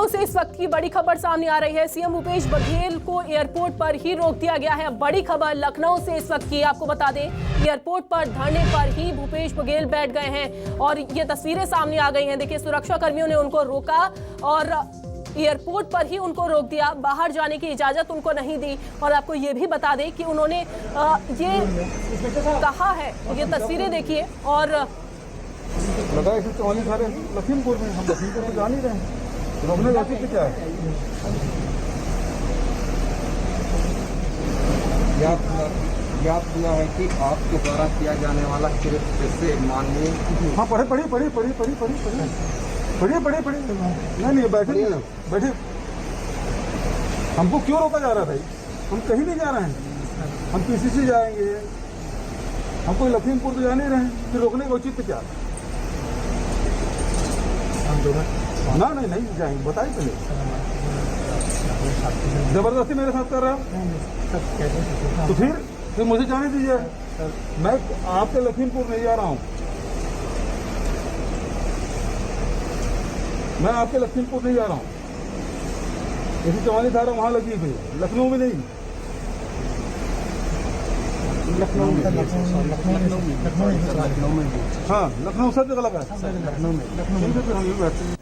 लखनऊ से इस वक्त की बड़ी खबर सामने आ रही है। सीएम भूपेश बघेल को एयरपोर्ट पर ही रोक दिया गया है। बड़ी खबर लखनऊ से इस वक्त की, आपको बता दें एयरपोर्ट पर धरने पर ही भूपेश बघेल बैठ गए हैं और ये तस्वीरें सामने आ गई हैं। देखिए, सुरक्षा कर्मियों ने उनको रोका और एयरपोर्ट पर ही उनको रोक दिया, बाहर जाने की इजाजत उनको नहीं दी। और आपको ये भी बता दें कि उन्होंने ये कहा है, ये तस्वीरें देखिए। और लगा इसे चौली सारे लखीमपुर में, हम लखीमपुर में जा नहीं रहे हैं, रोकने जाती तो क्या है। याद दिया है कि आपके द्वारा किया जाने वाला कृत्य से माननीय। हाँ, पढ़े नहीं बैठे। हमको क्यों रोका जा रहा है भाई? हम कहीं नहीं जा रहे हैं, हम पीसीसी जाएंगे, हम कोई लखीमपुर तो जा नहीं रहे हैं, फिर रोकने का उचित क्या? ना नहीं जाएंगे, बताइए पहले। जबरदस्ती मेरे साथ कर रहा है तो फिर मुझे जाने दीजिए। मैं आपके लखीमपुर नहीं जा रहा हूँ, मैं आपके लखीमपुर नहीं जा रहा हूँ। जैसे चौवाली धारा वहां लगी हुई, लखनऊ में नहीं। लखनऊ में हाँ, लखनऊ सब जगह लगा है। लखनऊ में फिर हम ये बैठते हैं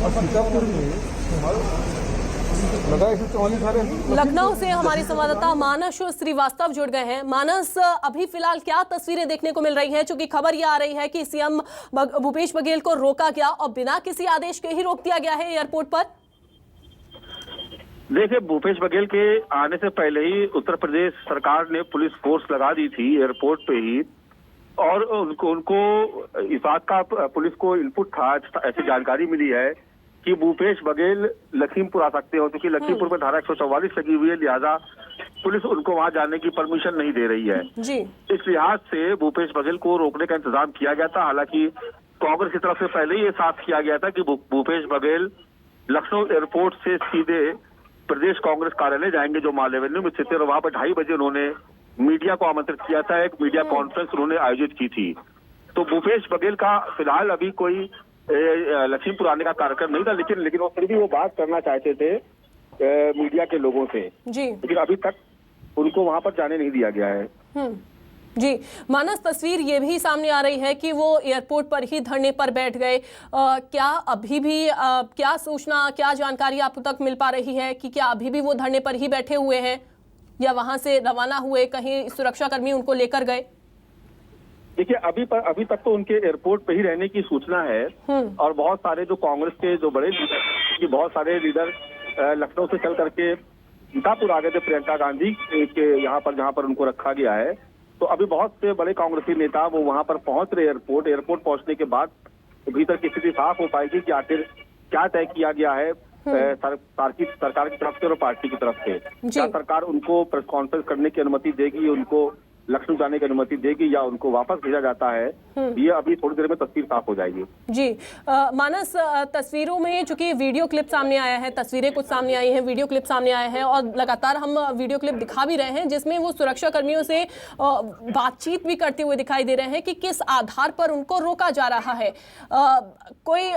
और सीतापुर में लगा इसे चौवाली धारे। लखनऊ से हमारे संवाददाता मानस श्रीवास्तव जुड़ गए हैं। मानस, अभी फिलहाल क्या तस्वीरें देखने को मिल रही हैं? क्योंकि खबर यह आ रही है कि सीएम भूपेश बघेल को रोका गया और बिना किसी आदेश के ही रोक दिया गया है एयरपोर्ट पर। देखिए, भूपेश बघेल के आने से पहले ही उत्तर प्रदेश सरकार ने पुलिस फोर्स लगा दी थी एयरपोर्ट पे ही, और उनको इस बात का पुलिस को इनपुट था, ऐसी जानकारी मिली है कि भूपेश बघेल लखीमपुर आ सकते हो, क्योंकि लखीमपुर में धारा 144 लगी हुई है, लिहाजा पुलिस उनको वहां जाने की परमिशन नहीं दे रही है जी। इस लिहाज से भूपेश बघेल को रोकने का इंतजाम किया गया था। हालांकि कांग्रेस की तरफ से पहले ही ये साफ किया गया था कि भूपेश बघेल लखनऊ एयरपोर्ट से सीधे प्रदेश कांग्रेस कार्यालय जाएंगे, जो माल एवेन्यू में स्थित है, और वहां पर 2:30 बजे उन्होंने मीडिया को आमंत्रित किया था। एक मीडिया कॉन्फ्रेंस उन्होंने आयोजित की थी। तो भूपेश बघेल का फिलहाल अभी कोई लखीमपुर आने का कार्यक्रम नहीं था, लेकिन वो फिर भी वो बात करना चाहते थे मीडिया के लोगों से जी, लेकिन अभी तक उनको वहां पर जाने नहीं दिया गया है। जी मानस, तस्वीर ये भी सामने आ रही है कि वो एयरपोर्ट पर ही धरने पर बैठ गए। क्या अभी भी क्या सूचना, क्या जानकारी आप तक मिल पा रही है कि क्या अभी भी वो धरने पर ही बैठे हुए हैं या वहां से रवाना हुए, कहीं सुरक्षाकर्मी उनको लेकर गए? देखिए, अभी तक तो उनके एयरपोर्ट पे ही रहने की सूचना है, और बहुत सारे जो कांग्रेस के जो बड़े लीडर, बहुत सारे लीडर लखनऊ से चल करके सीतापुर आ गए थे प्रियंका गांधी के यहाँ पर, जहाँ पर उनको रखा गया है। तो अभी बहुत से बड़े कांग्रेसी नेता वो वहां पर पहुंच रहे एयरपोर्ट पहुंचने के बाद भीतर की स्थिति साफ हो पाएगी कि आखिर क्या तय किया गया है सरकार की तरफ से और पार्टी की तरफ से। क्या सरकार उनको प्रेस कॉन्फ्रेंस करने की अनुमति देगी, उनको लखनऊ जाने की अनुमति देगी, या उनको वापस भेजा जाता है? ये अभी थोड़ी देर में तस्वीर साफ हो जाएगी। जी मानस, तस्वीरों में चूंकि वीडियो क्लिप सामने आया है, तस्वीरें कुछ सामने आई हैं, वीडियो क्लिप सामने आया है, और लगातार हम वीडियो क्लिप दिखा भी रहे हैं जिसमें वो सुरक्षा कर्मियों से बातचीत भी करते हुए दिखाई दे रहे हैं कि किस आधार पर उनको रोका जा रहा है। कोई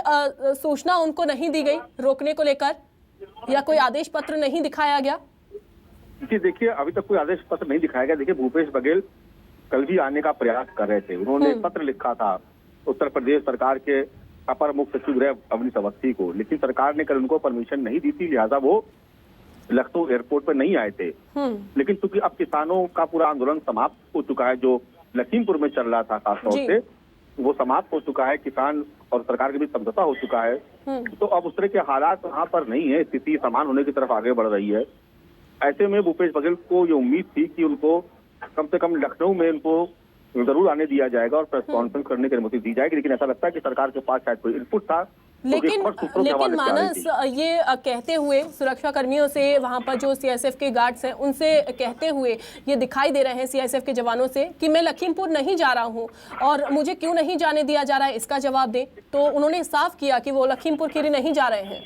सूचना उनको नहीं दी गई रोकने को लेकर, या कोई आदेश पत्र नहीं दिखाया गया? जी देखिए, अभी तक कोई आदेश पत्र नहीं दिखाया गया। देखिए, भूपेश बघेल कल भी आने का प्रयास कर रहे थे। उन्होंने पत्र लिखा था उत्तर प्रदेश सरकार के अपर मुख्य सचिव गृह अवनीश अवस्थी को, लेकिन सरकार ने कल उनको परमिशन नहीं दी थी, लिहाजा वो लखनऊ एयरपोर्ट पर नहीं आए थे। लेकिन चूंकि अब किसानों का पूरा आंदोलन समाप्त हो चुका है, जो लखीमपुर में चल रहा था खासतौर से, वो समाप्त हो चुका है, किसान और सरकार के बीच समझौता हो चुका है। तो अब उस तरह के हालात वहां पर नहीं है, स्थिति समान होने की तरफ आगे बढ़ रही है। ऐसे में भूपेश बघेल को ये उम्मीद थी कि उनको कम से कम लखनऊ में उनको जरूर आने दिया जाएगा और प्रेस कॉन्फ्रेंस करने की अनुमति दी जाएगी, लेकिन ऐसा लगता है कि सरकार के पास शायद कोई इनपुट था। लेकिन मानस, ये कहते हुए सुरक्षा कर्मियों से, वहां पर जो सीआईएसएफ के गार्ड्स हैं उनसे कहते हुए ये दिखाई दे रहे हैं, सीआईएसएफ के जवानों से, कि मैं लखीमपुर नहीं जा रहा हूं और मुझे क्यों नहीं जाने दिया जा रहा है, इसका जवाब दें। तो उन्होंने साफ किया कि वो लखीमपुर के लिए नहीं जा रहे हैं।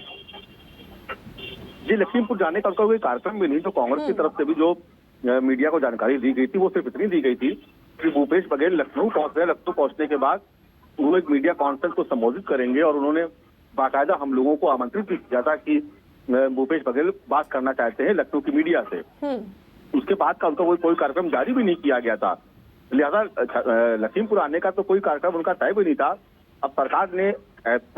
जी, लखीमपुर जाने का कोई कार्यक्रम भी नहीं। तो कांग्रेस की तरफ से भी जो मीडिया को जानकारी दी गई थी वो सिर्फ इतनी दी गई थी कि भूपेश बघेल लखनऊ पहुंच गए। लखनऊ पहुंचने के बाद वो एक मीडिया कॉन्फ्रेंस को संबोधित करेंगे और उन्होंने बाकायदा हम लोगों को आमंत्रित भी किया था कि भूपेश बघेल बात करना चाहते हैं लखनऊ की मीडिया से। उसके बाद का उनका कोई कार्यक्रम जारी भी नहीं किया गया था, लिहाजा लखीमपुर आने का तो कोई कार्यक्रम उनका तय भी नहीं था। अब सरकार ने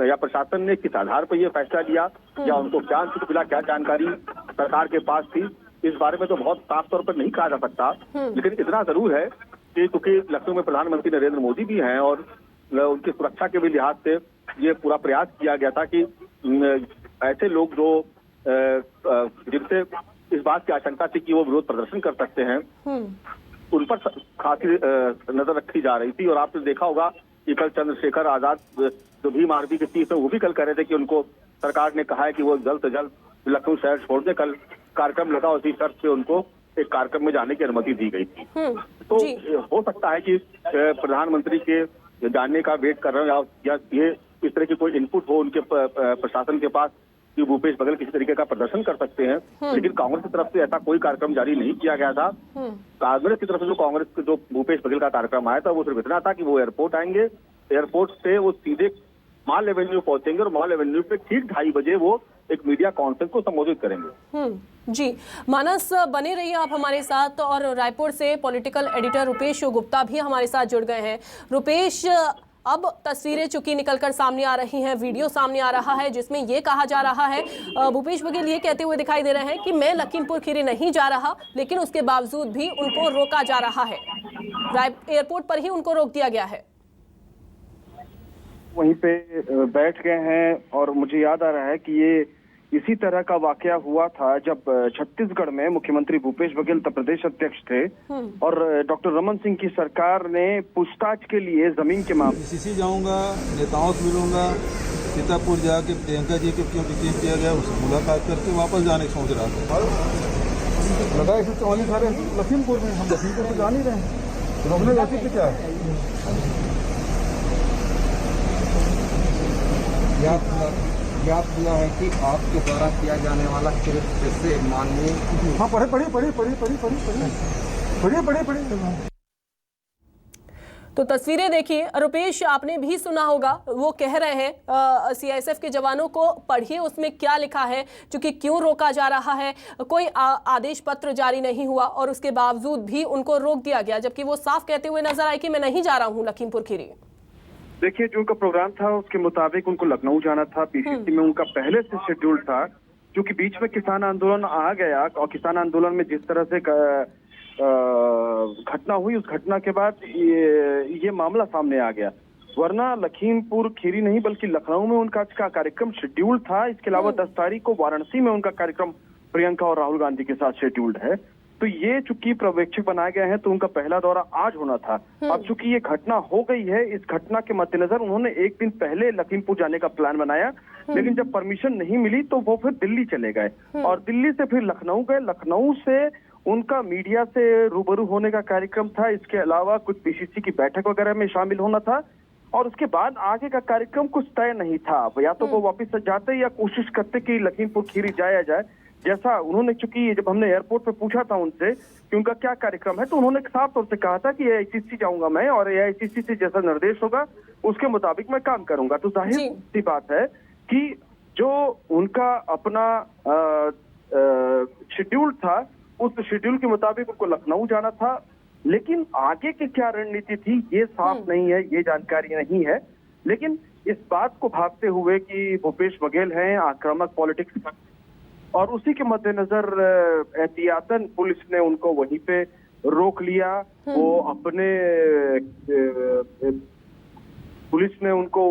या प्रशासन ने किस आधार पर यह फैसला लिया या उनको क्या मिला, क्या जानकारी सरकार के पास थी, इस बारे में तो बहुत साफ तौर पर नहीं कहा जा सकता। लेकिन इतना जरूर है कि क्योंकि लखनऊ में प्रधानमंत्री नरेंद्र मोदी भी हैं और उनकी सुरक्षा के भी लिहाज से ये पूरा प्रयास किया गया था कि ऐसे लोग जो जिनसे इस बात की आशंका थी कि वो विरोध प्रदर्शन कर सकते हैं, उन पर खासी नजर रखी जा रही थी। और आपने देखा होगा कि कल चंद्रशेखर आजाद जो भीम आर्मी के चीफ है, वो भी कल कह रहे थे कि उनको सरकार ने कहा है कि वो जल्द से जल्द लखनऊ शहर छोड़ दें। कल कार्यक्रम लगा, उसी शर्त पे उनको एक कार्यक्रम में जाने की अनुमति दी गई थी। तो हो सकता है कि प्रधानमंत्री के जाने का वेट कर रहे हैं या ये इस तरह की कोई इनपुट हो उनके प्रशासन के पास कि भूपेश बघेल किसी तरीके का प्रदर्शन कर सकते हैं। लेकिन कांग्रेस की तरफ से ऐसा कोई कार्यक्रम जारी नहीं किया गया था। कांग्रेस की तरफ से जो भूपेश बघेल का कार्यक्रम आया था वो सिर्फ इतना था कि वो एयरपोर्ट आएंगे, एयरपोर्ट से वो सीधे माल एवेन्यू पहुंचेंगे और माल एवेन्यू पे ठीक 2:30 बजे वो एक मीडिया कॉन्फ्रेंस को संबोधित करेंगे। जी मानस, बने रहिए आप हमारे साथ। और रायपुर से पॉलिटिकल एडिटर रुपेश गुप्ता भी हमारे साथ जुड़ गए हैं। रुपेश, अब तस्वीरें चुकी निकलकर सामने आ रही हैं, वीडियो सामने आ रहा है जिसमें ये कहा जा रहा है, भूपेश बघेल ये कहते हुए दिखाई दे रहे हैं कि मैं लखीमपुर खीरी नहीं जा रहा, लेकिन उसके बावजूद भी उनको रोका जा रहा है। एयरपोर्ट पर ही उनको रोक दिया गया है। वहीं पे बैठ गए हैं और मुझे याद आ रहा है कि ये इसी तरह का वाकया हुआ था जब छत्तीसगढ़ में मुख्यमंत्री भूपेश बघेल उत्तर प्रदेश अध्यक्ष थे और डॉक्टर रमन सिंह की सरकार ने पूछताछ के लिए जमीन के मामले पीसीसी जाऊंगा, नेताओं से मिलूंगा, सीतापुर जाके प्रियंका जी के क्यों रिसीव किया गया उससे मुलाकात करके वापस जाने की सोच रहा था। लगा इसे 44 सारे लखीमपुर में, हम लखीमपुर में जा नहीं रहे हैं, रोकने जाती क्या है। ज्ञात हुआ है कि आपके द्वारा किया जाने वाला कृत्य से माननीय हाँ पढ़े। तो तस्वीरें देखिए रुपेश, आपने भी सुना होगा, वो कह रहे हैं सीआईएसएफ के जवानों को पढ़िए उसमें क्या लिखा है, क्योंकि क्यों रोका जा रहा है, कोई आदेश पत्र जारी नहीं हुआ और उसके बावजूद भी उनको रोक दिया गया, जबकि वो साफ कहते हुए नजर आए कि मैं नहीं जा रहा हूँ लखीमपुर खीरी। देखिए, जो उनका प्रोग्राम था उसके मुताबिक उनको लखनऊ जाना था। पीसीसी में उनका पहले से शेड्यूल था, क्योंकि बीच में किसान आंदोलन आ गया और किसान आंदोलन में जिस तरह से घटना हुई, उस घटना के बाद ये मामला सामने आ गया। वरना लखीमपुर खीरी नहीं बल्कि लखनऊ में उनका आज का कार्यक्रम शेड्यूल था। इसके अलावा 10 तारीख को वाराणसी में उनका कार्यक्रम प्रियंका और राहुल गांधी के साथ शेड्यूल्ड है। तो ये चूंकि पर्यवेक्षक बनाए गए हैं तो उनका पहला दौरा आज होना था। अब चूंकि ये घटना हो गई है, इस घटना के मद्देनजर उन्होंने एक दिन पहले लखीमपुर जाने का प्लान बनाया, लेकिन जब परमिशन नहीं मिली तो वो फिर दिल्ली चले गए और दिल्ली से फिर लखनऊ गए। लखनऊ से उनका मीडिया से रूबरू होने का कार्यक्रम था। इसके अलावा कुछ पीसीसी की बैठक वगैरह में शामिल होना था और उसके बाद आगे का कार्यक्रम कुछ तय नहीं था। या तो वो वापस जाते या कोशिश करते कि लखीमपुर खीरी जाया जाए, जैसा उन्होंने, चूंकि जब हमने एयरपोर्ट पे पूछा था उनसे कि उनका क्या कार्यक्रम है, तो उन्होंने साफ तौर से कहा था कि एआईसीसी जाऊंगा मैं और एआईसीसी से जैसा निर्देश होगा उसके मुताबिक मैं काम करूंगा। तो जाहिर सी बात है कि जो उनका अपना शेड्यूल था, उस शेड्यूल के मुताबिक उनको लखनऊ जाना था, लेकिन आगे की क्या रणनीति थी ये साफ नहीं है, ये जानकारी नहीं है। लेकिन इस बात को भांपते हुए कि भूपेश बघेल हैं आक्रामक पॉलिटिक्स और उसी के मद्देनजर एहतियातन पुलिस ने उनको वहीं पे रोक लिया। वो अपने पुलिस ने उनको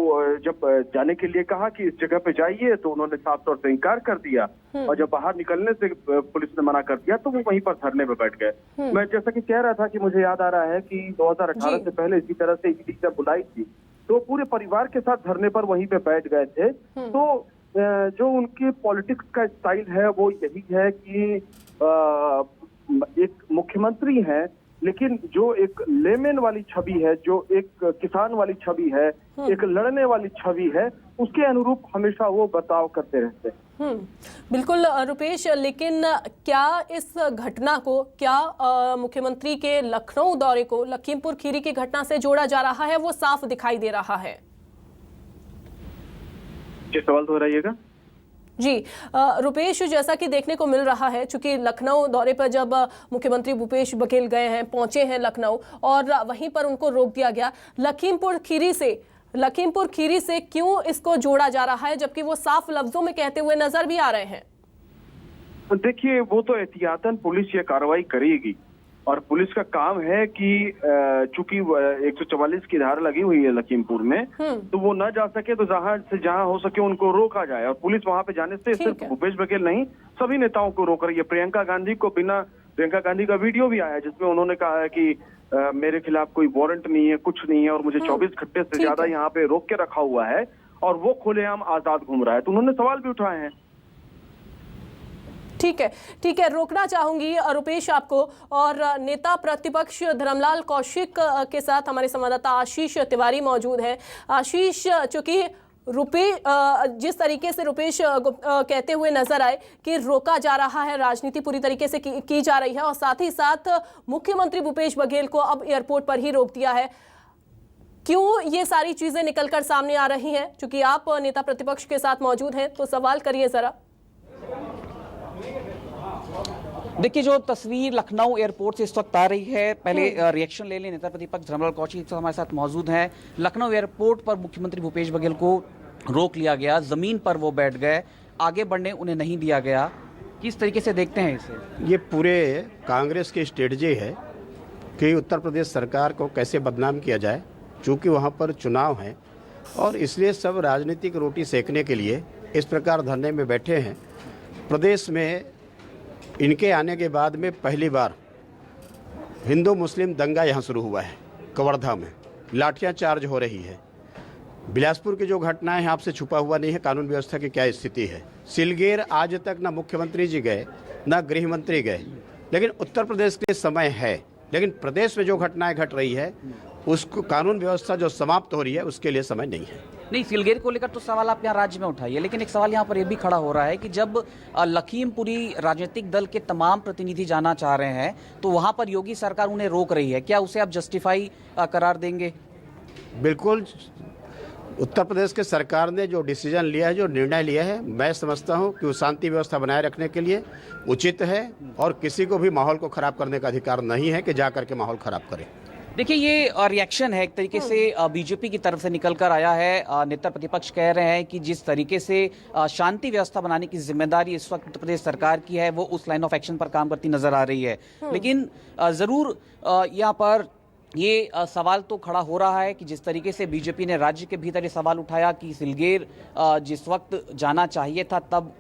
जब जाने के लिए कहा कि इस जगह पे जाइए तो उन्होंने साफ तौर से इनकार कर दिया और जब बाहर निकलने से पुलिस ने मना कर दिया तो वो वहीं पर धरने पे बैठ गए। मैं जैसा कि कह रहा था कि मुझे याद आ रहा है कि 2018 से पहले इसी तरह से ईडी जब बुलाई थी तो पूरे परिवार के साथ धरने पर वहीं पे बैठ गए थे। तो जो उनके पॉलिटिक्स का स्टाइल है वो यही है कि एक मुख्यमंत्री हैं, लेकिन जो एक लेमैन वाली छवि है, जो एक किसान वाली छवि है, एक लड़ने वाली छवि है, उसके अनुरूप हमेशा वो बर्ताव करते रहते हैं। बिल्कुल रुपेश, लेकिन क्या इस घटना को, क्या मुख्यमंत्री के लखनऊ दौरे को लखीमपुर खीरी की घटना से जोड़ा जा रहा है, वो साफ दिखाई दे रहा है? ये सवाल दोहराइएगा। जी रुपेश, जैसा कि देखने को मिल रहा है, चूंकि लखनऊ दौरे पर जब मुख्यमंत्री भूपेश बघेल गए हैं, पहुंचे हैं लखनऊ, और वहीं पर उनको रोक दिया गया। लखीमपुर खीरी से क्यों इसको जोड़ा जा रहा है, जबकि वो साफ लफ्जों में कहते हुए नजर भी आ रहे हैं? देखिए, वो तो एहतियातन पुलिस ये कार्रवाई करेगी, और पुलिस का काम है कि चूंकि 144 की धारा लगी हुई है लखीमपुर में, तो वो न जा सके तो जहां हो सके उनको रोका जाए। और पुलिस वहां पे जाने से सिर्फ भूपेश बघेल नहीं, सभी नेताओं को रोक रही है। प्रियंका गांधी का वीडियो भी आया जिसमें उन्होंने कहा है कि मेरे खिलाफ कोई वारंट नहीं है, कुछ नहीं है, और मुझे 24 घंटे से ज्यादा यहाँ पे रोक के रखा हुआ है, और वो खुलेआम आजाद घूम रहा है। तो उन्होंने सवाल भी उठाए हैं। ठीक है, रोकना चाहूंगी रुपेश आपको। और नेता प्रतिपक्ष धर्मलाल कौशिक के साथ हमारे संवाददाता आशीष तिवारी मौजूद है। आशीष, चूंकि जिस तरीके से रुपेश कहते हुए नजर आए कि रोका जा रहा है, राजनीति पूरी तरीके से की जा रही है, और साथ ही साथ मुख्यमंत्री भूपेश बघेल को अब एयरपोर्ट पर ही रोक दिया है, क्यों ये सारी चीजें निकलकर सामने आ रही हैं? चूंकि आप नेता प्रतिपक्ष के साथ मौजूद हैं, तो सवाल करिए जरा। देखिए, जो तस्वीर लखनऊ एयरपोर्ट से इस वक्त आ रही है, पहले रिएक्शन ले लें। नेता प्रतिपक्ष धर्मलाल कौशिक हमारे साथ मौजूद हैं। लखनऊ एयरपोर्ट पर मुख्यमंत्री भूपेश बघेल को रोक लिया गया, जमीन पर वो बैठ गए, आगे बढ़ने उन्हें नहीं दिया गया। किस तरीके से देखते हैं इसे? ये पूरे कांग्रेस की स्ट्रेटजी है कि उत्तर प्रदेश सरकार को कैसे बदनाम किया जाए, चूँकि वहाँ पर चुनाव है, और इसलिए सब राजनीतिक रोटी सेकने के लिए इस प्रकार धरने में बैठे हैं। प्रदेश में इनके आने के बाद में पहली बार हिंदू मुस्लिम दंगा यहाँ शुरू हुआ है। कवर्धा में लाठियाँ चार्ज हो रही है। बिलासपुर की जो घटनाएं हैं, आपसे छुपा हुआ नहीं है कानून व्यवस्था की क्या स्थिति है। सिलगेर आज तक ना मुख्यमंत्री जी गए, ना गृह मंत्री गए, लेकिन उत्तर प्रदेश के समय है। लेकिन प्रदेश में जो घटनाएं घट रही है, उसको कानून व्यवस्था जो समाप्त हो रही है, उसके लिए समय नहीं है। नहीं, सिलगेर को लेकर तो सवाल आप यहाँ राज्य में उठाइए, लेकिन एक सवाल यहाँ पर यह भी खड़ा हो रहा है कि जब लखीमपुरी राजनीतिक दल के तमाम प्रतिनिधि जाना चाह रहे हैं, तो वहाँ पर योगी सरकार उन्हें रोक रही है, क्या उसे आप जस्टिफाई करार देंगे? बिल्कुल, उत्तर प्रदेश के सरकार ने जो डिसीजन लिया है, जो निर्णय लिया है, मैं समझता हूँ कि वो शांति व्यवस्था बनाए रखने के लिए उचित है, और किसी को भी माहौल को खराब करने का अधिकार नहीं है कि जा करके माहौल खराब करे। देखिए, ये रिएक्शन है एक तरीके से बीजेपी की तरफ से निकल कर आया है। नेता प्रतिपक्ष कह रहे हैं कि जिस तरीके से शांति व्यवस्था बनाने की जिम्मेदारी इस वक्त उत्तर प्रदेश सरकार की है, वो उस लाइन ऑफ एक्शन पर काम करती नजर आ रही है। लेकिन जरूर यहाँ पर ये सवाल तो खड़ा हो रहा है कि जिस तरीके से बीजेपी ने राज्य के भीतर ये सवाल उठाया कि सिलगेर जिस वक्त जाना चाहिए था तब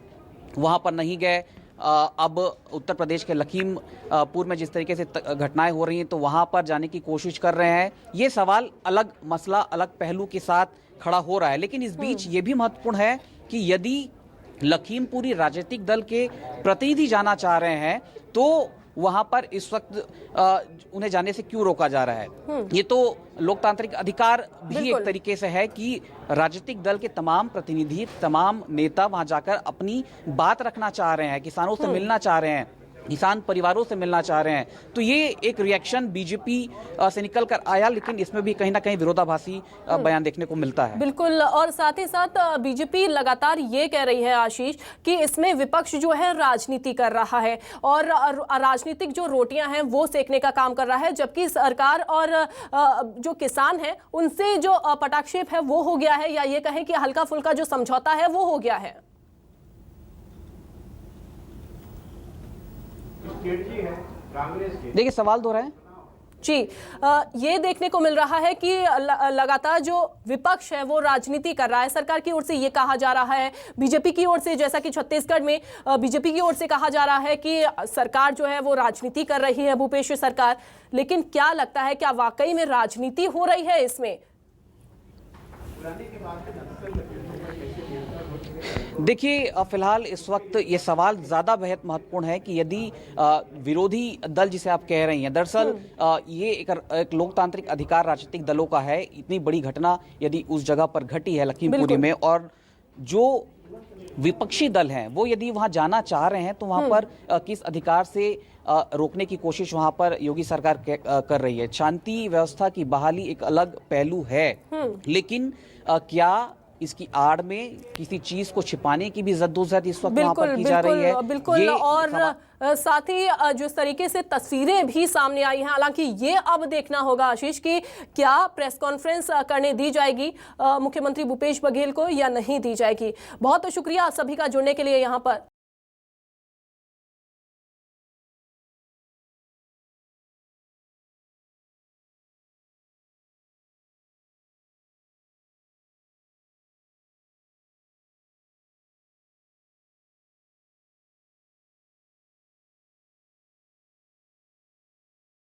वहाँ पर नहीं गए, अब उत्तर प्रदेश के लखीमपुर में जिस तरीके से घटनाएं हो रही हैं तो वहां पर जाने की कोशिश कर रहे हैं। ये सवाल अलग मसला, अलग पहलू के साथ खड़ा हो रहा है। लेकिन इस बीच ये भी महत्वपूर्ण है कि यदि लखीमपुरी राजनीतिक दल के प्रतिनिधि जाना चाह रहे हैं तो वहां पर इस वक्त उन्हें जाने से क्यों रोका जा रहा है? ये तो लोकतांत्रिक अधिकार भी एक तरीके से है कि राजनीतिक दल के तमाम प्रतिनिधि, तमाम नेता वहां जाकर अपनी बात रखना चाह रहे हैं, किसानों से मिलना चाह रहे हैं, किसान परिवारों से मिलना चाह रहे हैं। तो ये एक रिएक्शन बीजेपी से निकल कर आया, लेकिन इसमें भी कहीं ना कहीं विरोधाभासी बयान देखने को मिलता है। बिल्कुल, और साथ ही साथ बीजेपी लगातार ये कह रही है आशीष कि इसमें विपक्ष जो है राजनीति कर रहा है और राजनीतिक जो रोटियां हैं वो सेकने का काम कर रहा है, जबकि सरकार और जो किसान हैं उनसे जो पटाक्षेप है वो हो गया है, या ये कहें कि हल्का फुल्का जो समझौता है वो हो गया है। देखिए, सवाल दोहराएं जी। ये देखने को मिल रहा है कि लगातार जो विपक्ष है वो राजनीति कर रहा है। सरकार की ओर से ये कहा जा रहा है, बीजेपी की ओर से, जैसा कि छत्तीसगढ़ में बीजेपी की ओर से कहा जा रहा है कि सरकार जो है वो राजनीति कर रही है, भूपेश सरकार। लेकिन क्या लगता है, क्या वाकई में राजनीति हो रही है इसमें? देखिए, फिलहाल इस वक्त ये सवाल ज़्यादा बेहद महत्वपूर्ण है कि यदि विरोधी दल जिसे आप कह रही हैं, दरअसल ये एक लोकतांत्रिक अधिकार राजनीतिक दलों का है। इतनी बड़ी घटना यदि उस जगह पर घटी है लखीमपुरी में, और जो विपक्षी दल हैं वो यदि वहां जाना चाह रहे हैं तो वहां पर किस अधिकार से रोकने की कोशिश वहां पर योगी सरकार कर रही है। शांति व्यवस्था की बहाली एक अलग पहलू है, लेकिन क्या इसकी आड़ में किसी चीज को छिपाने की भी जद्दोजहद इस वक्त वहां पर की जा रही है? बिल्कुल। और साथ ही जिस तरीके से तस्वीरें भी सामने आई हैं, हालांकि ये अब देखना होगा आशीष कि क्या प्रेस कॉन्फ्रेंस करने दी जाएगी मुख्यमंत्री भूपेश बघेल को या नहीं दी जाएगी। बहुत शुक्रिया सभी का जुड़ने के लिए यहाँ पर।